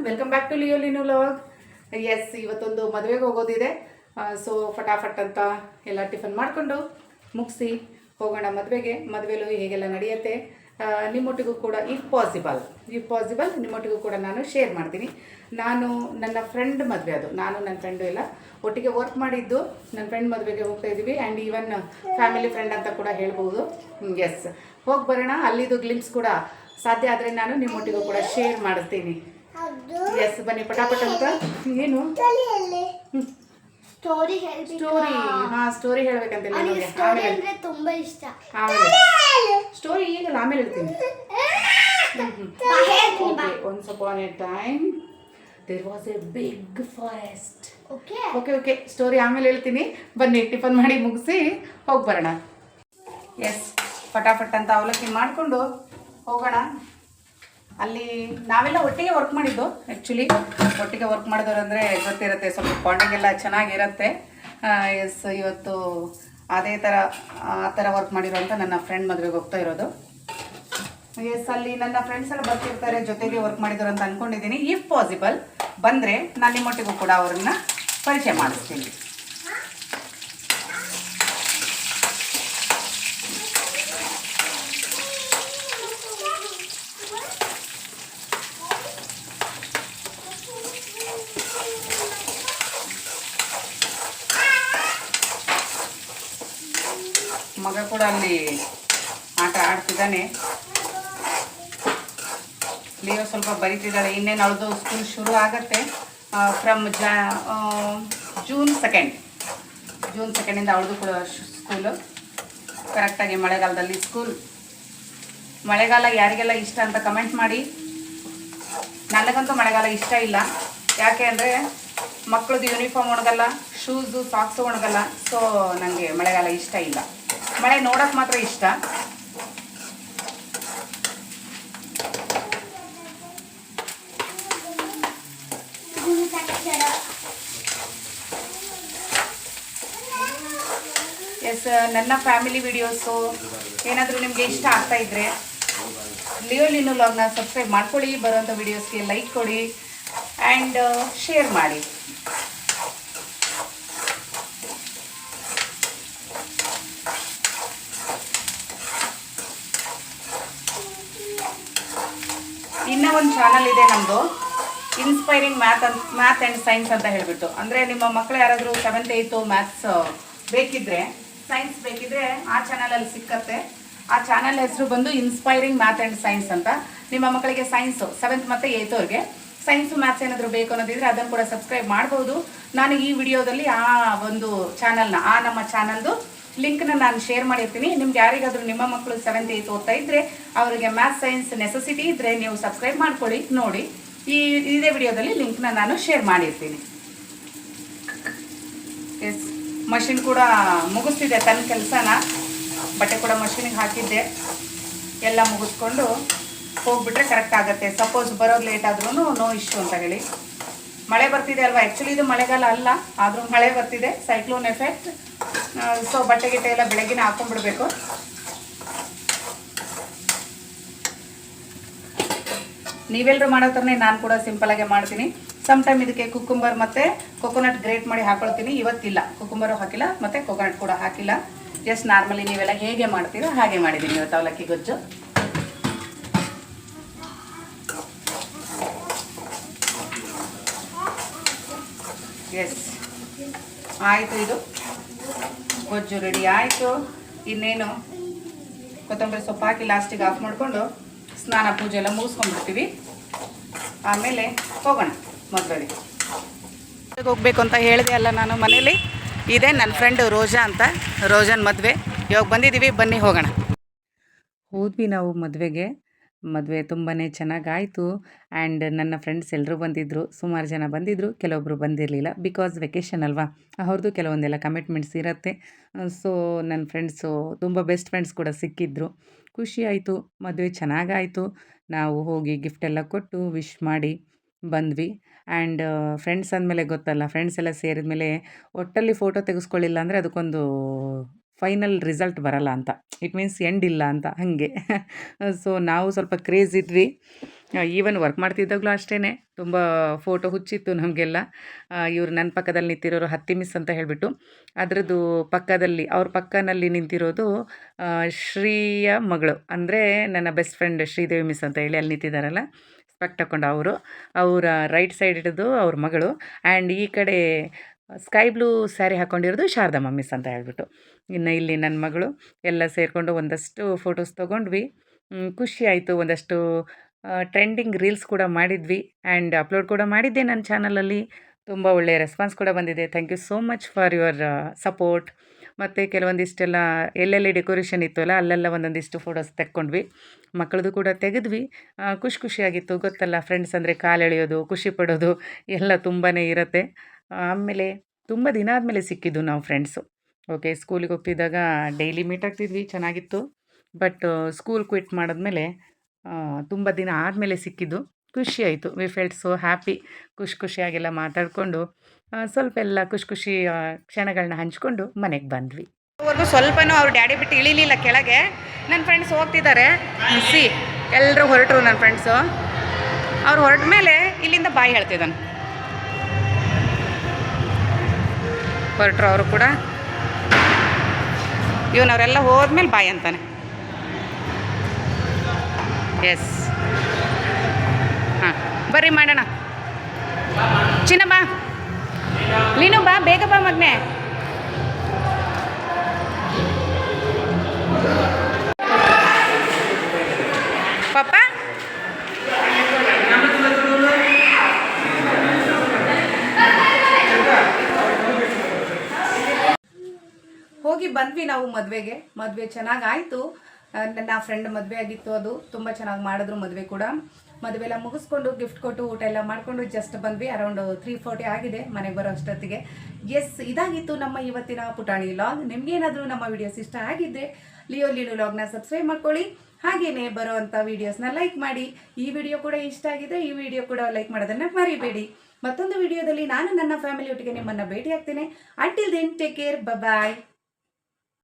Welcome back to Leo Linu vlog. Yes, ಇವತ್ತೊಂದು ಮದುವೆಗೆ ಹೋಗೋದಿದೆ. So ಫಟಾಫಟ್ ಅಂತ ಎಲ್ಲ ಟಿಫನ್ ಮಾಡಿಕೊಂಡು ಮುಗಿಸಿ ಹೋಗೋಣ ಮದುವೆಗೆ. ಮದುವೆಲು ಹೇಗೆಲ್ಲ ನಡೆಯುತ್ತೆ ನಿಮ್ಮೊಟ್ಟಿಗೂ ಕೂಡ ಇಫ್ ಪಾಸಿಬಲ್ ನಿಮ್ಮೊಟ್ಟಿಗೂ ಕೂಡ ನಾನು ಶೇರ್ ಮಾಡ್ತೀನಿ. ನಾನು ನನ್ನ ಫ್ರೆಂಡ್ ಮದುವೆ, ಅದು ನಾನು ನನ್ನ ಫ್ರೆಂಡು ಎಲ್ಲ ಒಟ್ಟಿಗೆ ವರ್ಕ್ ಮಾಡಿದ್ದು. ನನ್ನ ಫ್ರೆಂಡ್ ಮದುವೆಗೆ ಹೋಗ್ತಾ ಇದ್ದೀವಿ. ಆ್ಯಂಡ್ ಈವನ್ ಫ್ಯಾಮಿಲಿ ಫ್ರೆಂಡ್ ಅಂತ ಕೂಡ ಹೇಳ್ಬೋದು. ಎಸ್, ಹೋಗಿ ಬರೋಣ. ಅಲ್ಲಿದ್ದು ಗ್ಲಿಮ್ಸ್ ಕೂಡ ಸಾಧ್ಯ ಆದರೆ ನಾನು ನಿಮ್ಮೊಟ್ಟಿಗೂ ಕೂಡ ಶೇರ್ ಮಾಡ್ತೀನಿ. ಎಸ್, ಬನ್ನಿ ಪಟಾಪಟ ಅಂತ. ಏನು ಸ್ಟೋರಿ ಸ್ಟೋರಿ ಹೇಳ್ಬೇಕಂತ ತುಂಬಾ ಇಷ್ಟ. ಸ್ಟೋರಿ ಈಗಲ್ಲ, ಆಮೇಲೆ ಹೇಳ್ತೀನಿ. Once upon a time there was a big forest. Okay story ಆಮೇಲೆ ಹೇಳ್ತೀನಿ. ಬನ್ನಿ ಟಿಫನ್ ಮಾಡಿ ಮುಗಿಸಿ ಹೋಗಿ ಬರೋಣ. ಎಸ್, ಫಟಾಫಟ್ ಅಂತ ಅವಲಕ್ಕಿ ಮಾಡಿಕೊಂಡು ಹೋಗೋಣ. ಅಲ್ಲಿ ನಾವೆಲ್ಲ ಒಟ್ಟಿಗೆ ವರ್ಕ್ ಮಾಡಿದ್ದು. ಆ್ಯಕ್ಚುಲಿ ಒಟ್ಟಿಗೆ ವರ್ಕ್ ಮಾಡಿದವ್ರು ಅಂದರೆ ಗೊತ್ತಿರುತ್ತೆ, ಸ್ವಲ್ಪ ಬಾಂಡಿಂಗ್ ಎಲ್ಲ ಚೆನ್ನಾಗಿರುತ್ತೆ. ಎಸ್, ಇವತ್ತು ಅದೇ ಥರ ಆ ಥರ ವರ್ಕ್ ಮಾಡಿರೋ ಅಂತ ನನ್ನ ಫ್ರೆಂಡ್ ಮದುವೆಗೆ ಹೋಗ್ತಾ ಇರೋದು. ಎಸ್, ಅಲ್ಲಿ ನನ್ನ ಫ್ರೆಂಡ್ಸ್ ಎಲ್ಲ ಬರ್ತಿರ್ತಾರೆ, ಜೊತೆಗೆ ವರ್ಕ್ ಮಾಡಿದವರು ಅಂತ ಅಂದ್ಕೊಂಡಿದ್ದೀನಿ. ಇಫ್ ಪಾಸಿಬಲ್ ಬಂದರೆ ನಾನು ನಿಮ್ಮೊಟ್ಟಿಗೂ ಕೂಡ ಅವ್ರನ್ನ ಪರಿಚಯ ಮಾಡಿಸ್ತೀನಿ. ಮಗ ಕೂಡ ಅಲ್ಲಿ ಆಟ ಆಡ್ತಿದ್ದಾನೆ. ಲಿಯೋ ಸ್ವಲ್ಪ ಬರೀತಿದ್ದಾಳೆ. ಇನ್ನೇನು ಅವಳದು ಸ್ಕೂಲ್ ಶುರು ಆಗುತ್ತೆ ಫ್ರಮ್ ಜೂನ್ 2 ಅವಳದು ಕೂಡ ಸ್ಕೂಲು. ಕರೆಕ್ಟಾಗಿ ಮಳೆಗಾಲದಲ್ಲಿ ಸ್ಕೂಲ್. ಮಳೆಗಾಲ ಯಾರಿಗೆಲ್ಲ ಇಷ್ಟ ಅಂತ ಕಮೆಂಟ್ ಮಾಡಿ. ನನಗಂತೂ ಮಳೆಗಾಲ ಇಷ್ಟ ಇಲ್ಲ. ಯಾಕೆ ಅಂದರೆ ಮಕ್ಕಳದ್ದು ಯೂನಿಫಾರ್ಮ್ ಒಣಗಲ್ಲ, ಶೂಸು ಸಾಕ್ಸು ಒಣಗಲ್ಲ. ಸೊ ನನಗೆ ಮಳೆಗಾಲ ಇಷ್ಟ ಇಲ್ಲ. ಮಳೆ ನೋಡೋಕೆ ಮಾತ್ರ ಇಷ್ಟ. ಎಸ್, ನನ್ನ ಫ್ಯಾಮಿಲಿ ವಿಡಿಯೋಸು ಏನಾದರೂ ನಿಮಗೆ ಇಷ್ಟ ಆಗ್ತಾ ಇದ್ದರೆ ಲಿಯೋ ಲಿನು ವ್ಲಾಗ್ನ ಸಬ್ಸ್ಕ್ರೈಬ್ ಮಾಡ್ಕೊಳ್ಳಿ. ಬರೋಂಥ ವಿಡಿಯೋಸ್ಗೆ ಲೈಕ್ ಕೊಡಿ ಆ್ಯಂಡ್ ಶೇರ್ ಮಾಡಿ. ಇನ್ನೂ ಒಂದು ಚಾನಲ್ ಇದೆ ನಮ್ಮದು, ಇನ್ಸ್ಪೈರಿಂಗ್ ಮ್ಯಾಥ್ ಆ್ಯಂಡ್ ಸೈನ್ಸ್ ಅಂತ ಹೇಳಿಬಿಟ್ಟು. ಅಂದರೆ ನಿಮ್ಮ ಮಕ್ಕಳು ಯಾರಾದರೂ 7th 8th ಮ್ಯಾಥ್ಸ್ ಬೇಕಿದ್ದರೆ, ಸೈನ್ಸ್ ಬೇಕಿದ್ದರೆ ಆ ಚಾನಲಲ್ಲಿ ಸಿಕ್ಕತ್ತೆ. ಆ ಚಾನಲ್ ಹೆಸರು ಬಂದು ಇನ್ಸ್ಪೈರಿಂಗ್ ಮ್ಯಾಥ್ ಆ್ಯಂಡ್ ಸೈನ್ಸ್ ಅಂತ. ನಿಮ್ಮ ಮಕ್ಕಳಿಗೆ ಸೈನ್ಸು 7th ಮತ್ತು 8th ಅವ್ರಿಗೆ ಸೈನ್ಸು ಮ್ಯಾಥ್ಸ್ ಏನಾದರೂ ಬೇಕು ಅನ್ನೋದಿದ್ರೆ ಅದನ್ನು ಕೂಡ ಸಬ್ಸ್ಕ್ರೈಬ್ ಮಾಡ್ಬೋದು. ನಾನು ಈ ವಿಡಿಯೋದಲ್ಲಿ ಆ ಒಂದು ಚಾನಲ್ನ, ನಮ್ಮ ಚಾನಲ್ದು ಲಿಂಕ್ನ ನಾನು ಶೇರ್ ಮಾಡಿರ್ತೀನಿ. ನಿಮ್ಗೆ ಯಾರಿಗಾದರೂ ನಿಮ್ಮ ಮಕ್ಕಳು 7th 8th ಓದ್ತಾ ಇದ್ದರೆ ಅವರಿಗೆ ಮ್ಯಾಥ್ಸ್ ಸೈನ್ಸ್ ನೆಸೆಸಿಟಿ ಇದ್ದರೆ ನೀವು ಸಬ್ಸ್ಕ್ರೈಬ್ ಮಾಡ್ಕೊಳ್ಳಿ. ನೋಡಿ, ಇದೇ ವಿಡಿಯೋದಲ್ಲಿ ಲಿಂಕ್ನ ನಾನು ಶೇರ್ ಮಾಡಿರ್ತೀನಿ. ಎಸ್, ಮಷಿನ್ ಕೂಡ ಮುಗಿಸ್ತಿದ್ದೆ ತನ್ನ ಕೆಲಸನ. ಬಟ್ಟೆ ಕೂಡ ಮಷಿನಿಗೆ ಹಾಕಿದ್ದೆ. ಎಲ್ಲ ಮುಗಿಸ್ಕೊಂಡು ಹೋಗ್ಬಿಟ್ರೆ ಕರೆಕ್ಟ್ ಆಗುತ್ತೆ. ಸಪೋಸ್ ಬರೋದು ಲೇಟ್ ಆದ್ರೂ ನೋ ಇಶ್ಯೂ ಅಂತ ಹೇಳಿ. ಮಳೆ ಬರ್ತಿದೆ ಅಲ್ವಾ. ಆ್ಯಕ್ಚುಲಿ ಇದು ಮಳೆಗಾಲ ಅಲ್ಲ, ಆದರೂ ಮಳೆ ಬರ್ತಿದೆ, ಸೈಕ್ಲೋನ್ ಎಫೆಕ್ಟ್. ಸೊ ಬಟ್ಟೆ ಗಿಟ್ಟೆ ಎಲ್ಲ ಬೆಳಗ್ಗೆನೇ ಹಾಕೊಂಡ್ಬಿಡ್ಬೇಕು. ನೀವೆಲ್ಲರೂ ಮಾಡೋ ಥರನೇ ನಾನು ಕೂಡ ಸಿಂಪಲಾಗೆ ಮಾಡ್ತೀನಿ. ಸಮ್ ಟೈಮ್ ಇದಕ್ಕೆ ಕುಕ್ಕುಂಬರ್ ಮತ್ತು ಕೊಕೊನಟ್ ಗ್ರೇಟ್ ಮಾಡಿ ಹಾಕೊಳ್ತೀನಿ. ಇವತ್ತಿಲ್ಲ, ಕುಕ್ಕುಂಬರು ಹಾಕಿಲ್ಲ ಮತ್ತು ಕೊಕೊನಟ್ ಕೂಡ ಹಾಕಿಲ್ಲ. ಜಸ್ಟ್ ನಾರ್ಮಲಿ ನೀವೆಲ್ಲ ಹೇಗೆ ಮಾಡ್ತೀರೋ ಹಾಗೆ ಮಾಡಿದ್ದೀನಿ ಇವತ್ತು ಅವಲಕ್ಕಿ ಗೊಜ್ಜು. ಎಸ್, ಆಯಿತು, ಇದು ಗೊಜ್ಜು ರೆಡಿ ಆಯಿತು. ಇನ್ನೇನು ಕೊತ್ತಂಬರಿ ಸೊಪ್ಪು ಹಾಕಿ ಲಾಸ್ಟಿಗೆ ಆಫ್ ಮಾಡಿಕೊಂಡು ಸ್ನಾನ ಪೂಜೆ ಎಲ್ಲ ಮುಗಿಸ್ಕೊಂಡ್ಬಿಡ್ತೀವಿ. ಆಮೇಲೆ ಹೋಗೋಣ ಮದುವೆಗೆ. ಹೋಗಬೇಕು ಅಂತ ಹೇಳಿದೆ ಅಲ್ಲ ನಾನು ಮನೇಲಿ. ಇದೆ ನನ್ನ ಫ್ರೆಂಡು ರೋಜಾ ಅಂತ, ರೋಜನ್ ಮದುವೆ. ಇವಾಗ ಬಂದಿದ್ದೀವಿ, ಬನ್ನಿ ಹೋಗೋಣ. ಹೋದ್ವಿ ನಾವು ಮದುವೆ ತುಂಬಾ ಚೆನ್ನಾಗಾಯಿತು. ಆ್ಯಂಡ್ ನನ್ನ ಫ್ರೆಂಡ್ಸ್ ಎಲ್ಲರೂ ಬಂದಿದ್ದರು, ಸುಮಾರು ಜನ ಬಂದಿದ್ದರು, ಕೆಲವೊಬ್ಬರು ಬಂದಿರಲಿಲ್ಲ. ಬಿಕಾಸ್ ವೆಕೇಷನ್ ಅಲ್ವಾ, ಅವ್ರದ್ದು ಕೆಲವೊಂದೆಲ್ಲ ಕಮಿಟ್ಮೆಂಟ್ಸ್ ಇರುತ್ತೆ. ಸೊ ನನ್ನ ಫ್ರೆಂಡ್ಸು ತುಂಬ ಬೆಸ್ಟ್ ಫ್ರೆಂಡ್ಸ್ ಕೂಡ ಸಿಕ್ಕಿದ್ರು. ಖುಷಿ ಆಯಿತು. ಮದುವೆ ಚೆನ್ನಾಗಾಯಿತು. ನಾವು ಹೋಗಿ ಗಿಫ್ಟ್ ಎಲ್ಲ ಕೊಟ್ಟು ವಿಶ್ ಮಾಡಿ ಬಂದ್ವಿ. ಆ್ಯಂಡ್ ಫ್ರೆಂಡ್ಸ್ ಅಂದಮೇಲೆ ಗೊತ್ತಲ್ಲ, ಫ್ರೆಂಡ್ಸ್ ಎಲ್ಲ ಸೇರಿದ ಮೇಲೆ ಒಟ್ಟಲ್ಲಿ ಫೋಟೋ ತೆಗೆಸ್ಕೊಳ್ಳಿಲ್ಲ ಅಂದರೆ ಅದಕ್ಕೊಂದು ಫೈನಲ್ ರಿಸಲ್ಟ್ ಬರಲ್ಲ ಅಂತ, ಇಟ್ ಮೀನ್ಸ್ ಎಂಡ್ ಇಲ್ಲ ಅಂತ ಹಾಗೆ. ಸೊ ನಾವು ಸ್ವಲ್ಪ ಕ್ರೇಜ್ ಇದ್ವಿ. ಈವನ್ ವರ್ಕ್ ಮಾಡ್ತಿದ್ದಾಗಲೂ ಅಷ್ಟೇ ತುಂಬ ಫೋಟೋ ಹುಚ್ಚಿತ್ತು ನಮಗೆಲ್ಲ. ಇವರು ನನ್ನ ಪಕ್ಕದಲ್ಲಿ ನಿಂತಿರೋರು ಹತ್ತಿ ಮಿಸ್ ಅಂತ ಹೇಳಿಬಿಟ್ಟು, ಅದರದ್ದು ಪಕ್ಕದಲ್ಲಿ ಅವ್ರ ಪಕ್ಕನಲ್ಲಿ ನಿಂತಿರೋದು ಶ್ರೀಯ ಮಗಳು, ಅಂದರೆ ನನ್ನ ಬೆಸ್ಟ್ ಫ್ರೆಂಡ್ ಶ್ರೀದೇವಿ ಮಿಸ್ ಅಂತ ಹೇಳಿ ಅಲ್ಲಿ ನಿಂತಿದ್ದಾರಲ್ಲ ಸ್ಪೆಕ್ಟ್ ಹಾಕ್ಕೊಂಡು ಅವರು, ಅವರ ರೈಟ್ ಸೈಡ್ ಇರೋದು ಅವ್ರ ಮಗಳು. ಆ್ಯಂಡ್ ಈ ಕಡೆ ಸ್ಕೈ ಬ್ಲೂ ಸ್ಯಾರಿ ಹಾಕ್ಕೊಂಡಿರೋದು ಶಾರದಮ್ಮ ಮಿಸ್ ಅಂತ ಹೇಳ್ಬಿಟ್ಟು. ಇನ್ನು ಇಲ್ಲಿ ನನ್ನ ಮಗಳು ಎಲ್ಲ ಸೇರಿಕೊಂಡು ಒಂದಷ್ಟು ಫೋಟೋಸ್ ತೊಗೊಂಡ್ವಿ. ಖುಷಿ ಆಯಿತು. ಒಂದಷ್ಟು ಟ್ರೆಂಡಿಂಗ್ ರೀಲ್ಸ್ ಕೂಡ ಮಾಡಿದ್ವಿ ಆ್ಯಂಡ್ ಅಪ್ಲೋಡ್ ಕೂಡ ಮಾಡಿದ್ದೆ ನನ್ನ ಚಾನಲಲ್ಲಿ. ತುಂಬ ಒಳ್ಳೆಯ ರೆಸ್ಪಾನ್ಸ್ ಕೂಡ ಬಂದಿದೆ. Thank you so much for your support. ಮತ್ತು ಕೆಲವೊಂದಿಷ್ಟೆಲ್ಲ ಎಲ್ಲೆಲ್ಲಿ ಡೆಕೋರೇಷನ್ ಇತ್ತಲ್ಲ ಅಲ್ಲೆಲ್ಲ ಒಂದೊಂದಿಷ್ಟು ಫೋಟೋಸ್ ತೆಕ್ಕೊಂಡ್ವಿ. ಮಕ್ಕಳದು ಕೂಡ ತೆಗೆದ್ವಿ. ಖುಷಿಯಾಗಿತ್ತು. ಗೊತ್ತಲ್ಲ, ಫ್ರೆಂಡ್ಸ್ ಅಂದರೆ ಕಾಲೆಳೆಯೋದು, ಖುಷಿ ಪಡೋದು ಎಲ್ಲ ತುಂಬಾ ಇರುತ್ತೆ. ಆಮೇಲೆ ತುಂಬ ದಿನ ಆದಮೇಲೆ ಸಿಕ್ಕಿದ್ದು ನಾವು ಫ್ರೆಂಡ್ಸು. ಓಕೆ, ಸ್ಕೂಲಿಗೆ ಹೋಗ್ತಿದ್ದಾಗ ಡೈಲಿ ಮೀಟ್ ಆಗ್ತಿದ್ವಿ, ಚೆನ್ನಾಗಿತ್ತು. ಬಟ್ ಸ್ಕೂಲ್ ಕ್ವಿಟ್ ಮಾಡಿದ್ಮೇಲೆ ತುಂಬ ದಿನ ಆದಮೇಲೆ ಸಿಕ್ಕಿದ್ದು, ಖುಷಿಯಾಯಿತು. We felt so happy. ಖುಷಿಯಾಗೆಲ್ಲ ಮಾತಾಡಿಕೊಂಡು ಸ್ವಲ್ಪ ಎಲ್ಲ ಖುಷಿ ಕ್ಷಣಗಳನ್ನ ಹಂಚ್ಕೊಂಡು ಮನೆಗೆ ಬಂದ್ವಿ. ಅವ್ರಿಗೂ ಸ್ವಲ್ಪನೂ ಅವ್ರ ಡ್ಯಾಡಿ ಬಿಟ್ಟು ಇಳಿಲಿಲ್ಲ ಕೆಳಗೆ. ನನ್ನ ಫ್ರೆಂಡ್ಸ್ ಹೋಗ್ತಿದ್ದಾರೆ, ಸಿ ಎಲ್ಲರೂ ಹೊರಟರು ನನ್ನ ಫ್ರೆಂಡ್ಸು. ಅವ್ರು ಹೊರಟ ಮೇಲೆ ಇಲ್ಲಿಂದ ಬಾಯಿ ಹೇಳ್ತಿದ್ದಾನೆ. ಹೊರಟರು ಅವರು ಕೂಡ. ಇವನವರೆಲ್ಲ ಹೋದ್ಮೇಲೆ ಬಾಯ್ ಅಂತಾನೆ. ಎಸ್, ಹಾಂ ಬರ್ರಿ ಮಾಡೋಣ. ಚಿನ್ನ ಬಾ, ನೀನು ಬಾ, ಬೇಗ ಬಾ ಮಗನೆ. ಪಾಪ ಹೋಗಿ ಬಂದ್ವಿ ನಾವು ಮದುವೆಗೆ. ಮದುವೆ ಚೆನ್ನಾಗಾಯಿತು. ನನ್ನ ಫ್ರೆಂಡ್ ಮದುವೆ ಆಗಿತ್ತು, ಅದು ತುಂಬ ಚೆನ್ನಾಗಿ ಮಾಡಿದ್ರು ಮದುವೆ ಕೂಡ. ಮದುವೆ ಎಲ್ಲ ಮುಗಿಸ್ಕೊಂಡು ಗಿಫ್ಟ್ ಕೊಟ್ಟು ಊಟ ಎಲ್ಲ ಮಾಡಿಕೊಂಡು ಜಸ್ಟ್ ಬಂದ್ವಿ. ಅರೌಂಡ್ 3:40 ಆಗಿದೆ ಮನೆಗೆ ಬರೋ ಅಷ್ಟೊತ್ತಿಗೆ. ಎಸ್, ಇದಾಗಿತ್ತು ನಮ್ಮ ಇವತ್ತಿನ ಪುಟಾಣಿ ವ್ಲಾಗ್. ನಿಮಗೇನಾದರೂ ನಮ್ಮ ವಿಡಿಯೋಸ್ ಇಷ್ಟ ಆಗಿದ್ದರೆ ಲಿಯೋ ಲೀನು ವ್ಲಾಗ್ನ ಸಬ್ಸ್ಕ್ರೈಬ್ ಮಾಡ್ಕೊಳ್ಳಿ. ಹಾಗೆಯೇ ಬರೋವಂಥ ವೀಡಿಯೋಸ್ನ ಲೈಕ್ ಮಾಡಿ. ಈ ವಿಡಿಯೋ ಕೂಡ ಇಷ್ಟ ಆಗಿದ್ರೆ ಈ ವಿಡಿಯೋ ಕೂಡ ಲೈಕ್ ಮಾಡೋದನ್ನು ಮರಿಬೇಡಿ. ಮತ್ತೊಂದು ವಿಡಿಯೋದಲ್ಲಿ ನಾನು ನನ್ನ ಫ್ಯಾಮಿಲಿ ಒಟ್ಟಿಗೆ ನಿಮ್ಮನ್ನು ಭೇಟಿ ಆಗ್ತೇನೆ. ಅಂಟಿಲ್ ದೆನ್ ಟೇಕ್ ಕೇರ್, ಬಾಯ್.